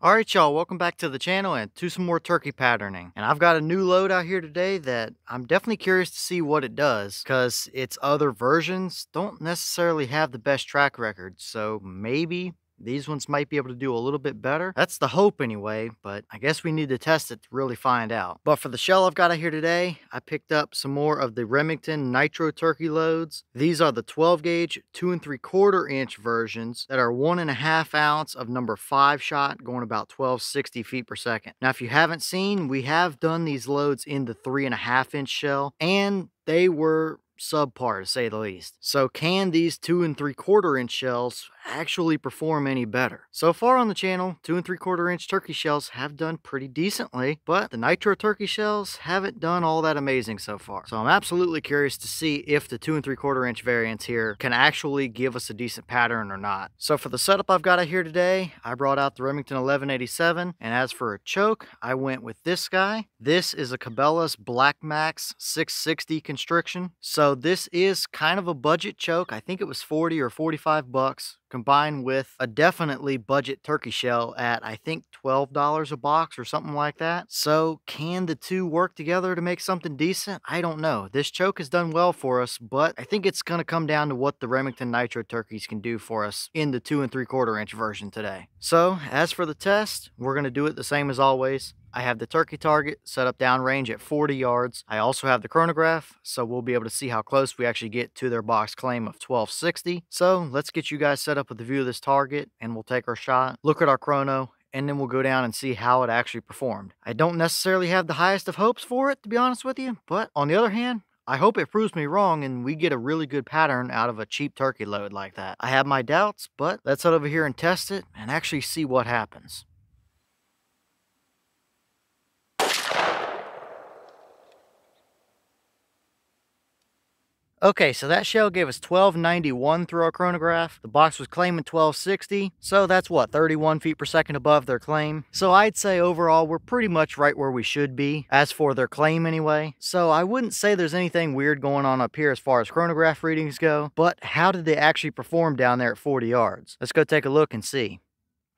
Alright y'all, welcome back to the channel and to some more turkey patterning. And I've got a new load out here today that I'm definitely curious to see what it does, because its other versions don't necessarily have the best track record, so maybe these ones might be able to do a little bit better. That's the hope anyway, but I guess we need to test it to really find out. But for the shell I've got out here today, I picked up some more of the Remington Nitro Turkey loads. These are the 12 gauge 2 3/4 inch versions that are 1.5 ounce of number 5 shot, going about 1260 feet per second. Now, if you haven't seen, we have done these loads in the 3.5 inch shell, and they were subpar to say the least. So can these 2 3/4 inch shells actually perform any better? So far on the channel, 2 3/4 inch turkey shells have done pretty decently, but the Nitro turkey shells haven't done all that amazing so far. So I'm absolutely curious to see if the 2 3/4 inch variants here can actually give us a decent pattern or not. So for the setup I've got out here today, I brought out the Remington 1187, and as for a choke, I went with this guy. This is a Cabela's Blackmaxx 660 constriction. So this is kind of a budget choke. I think it was 40 or 45 bucks, combined with a definitely budget turkey shell at, I think, $12 a box or something like that. So can the two work together to make something decent? I don't know. This choke has done well for us, but I think it's going to come down to what the Remington Nitro turkeys can do for us in the 2 3/4 inch version today. So as for the test, we're going to do it the same as always. I have the turkey target set up downrange at 40 yards. I also have the chronograph, so we'll be able to see how close we actually get to their box claim of 1260. So let's get you guys set up with the view of this target, and we'll take our shot, look at our chrono, and then we'll go down and see how it actually performed. I don't necessarily have the highest of hopes for it, to be honest with you, but on the other hand, I hope it proves me wrong and we get a really good pattern out of a cheap turkey load like that. I have my doubts, but let's head over here and test it and actually see what happens. Okay, so that shell gave us 1291 through our chronograph. The box was claiming 1260, so that's what, 31 feet per second above their claim. So I'd say overall we're pretty much right where we should be, as for their claim anyway. So I wouldn't say there's anything weird going on up here as far as chronograph readings go, but how did they actually perform down there at 40 yards? Let's go take a look and see.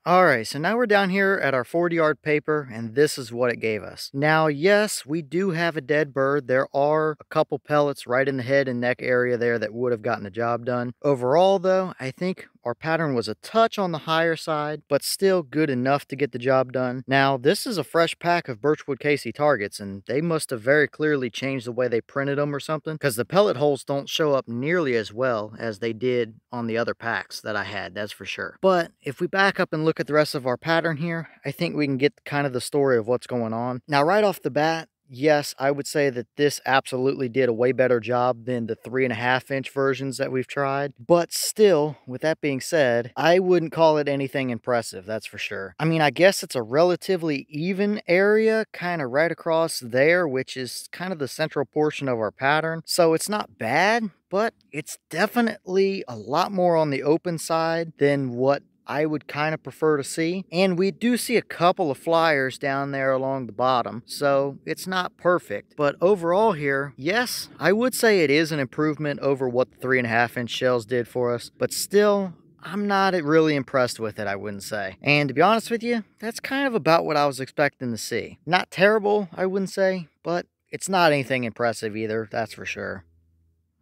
Alright, so now we're down here at our 40-yard paper, and this is what it gave us. Now, yes, we do have a dead bird. There are a couple pellets right in the head and neck area there that would have gotten the job done. Overall, though, I think our pattern was a touch on the higher side, but still good enough to get the job done. Now, this is a fresh pack of Birchwood Casey targets, and they must have very clearly changed the way they printed them or something, because the pellet holes don't show up nearly as well as they did on the other packs that I had, that's for sure. But if we back up and look at the rest of our pattern here, I think we can get kind of the story of what's going on. Now, right off the bat, yes, I would say that this absolutely did a way better job than the 3.5 inch versions that we've tried. But still, with that being said, I wouldn't call it anything impressive, that's for sure. I mean, I guess it's a relatively even area, kind of right across there, which is kind of the central portion of our pattern. So it's not bad, but it's definitely a lot more on the open side than what I would kind of prefer to see. And we do see a couple of flyers down there along the bottom, so it's not perfect. But overall here, yes, I would say it is an improvement over what the 3.5 inch shells did for us, but still, I'm not really impressed with it, I wouldn't say. And to be honest with you, that's kind of about what I was expecting to see. Not terrible, I wouldn't say, but it's not anything impressive either, that's for sure.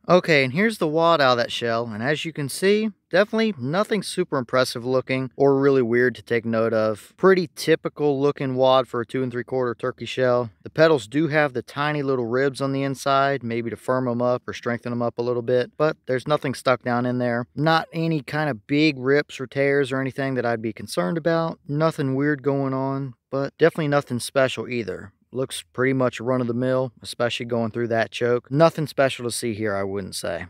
Okay, and here's the wad out of that shell, and as you can see, definitely nothing super impressive looking or really weird to take note of. Pretty typical looking wad for a 2 3/4 turkey shell. The petals do have the tiny little ribs on the inside, maybe to firm them up or strengthen them up a little bit, but there's nothing stuck down in there. Not any kind of big rips or tears or anything that I'd be concerned about. Nothing weird going on, but definitely nothing special either. Looks pretty much run-of-the-mill, especially going through that choke. Nothing special to see here, I wouldn't say.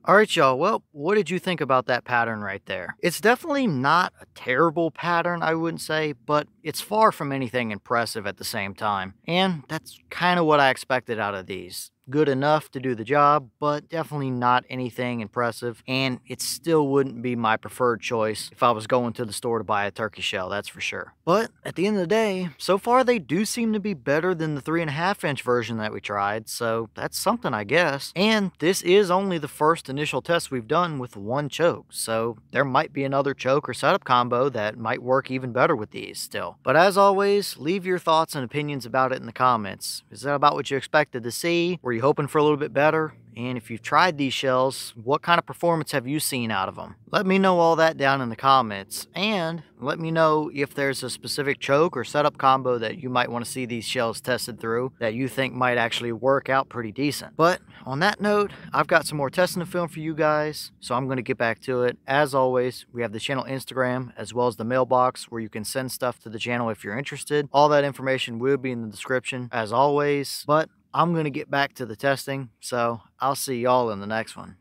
Alright y'all, well, what did you think about that pattern right there? It's definitely not a terrible pattern, I wouldn't say, but it's far from anything impressive at the same time. And that's kind of what I expected out of these. good enough to do the job, but definitely not anything impressive, and it still wouldn't be my preferred choice if I was going to the store to buy a turkey shell, that's for sure. But at the end of the day, so far they do seem to be better than the 3.5-inch version that we tried, so that's something, I guess. And this is only the first initial test we've done with one choke, so there might be another choke or setup combo that might work even better with these still. But as always, leave your thoughts and opinions about it in the comments. Is that about what you expected to see? Were you hoping for a little bit better? And if you've tried these shells, what kind of performance have you seen out of them? Let me know all that down in the comments, and let me know if there's a specific choke or setup combo that you might want to see these shells tested through that you think might actually work out pretty decent. But on that note, I've got some more testing to film for you guys, so I'm going to get back to it. As always, we have the channel Instagram as well as the mailbox where you can send stuff to the channel if you're interested. All that information will be in the description as always, but I'm going to get back to the testing, so I'll see y'all in the next one.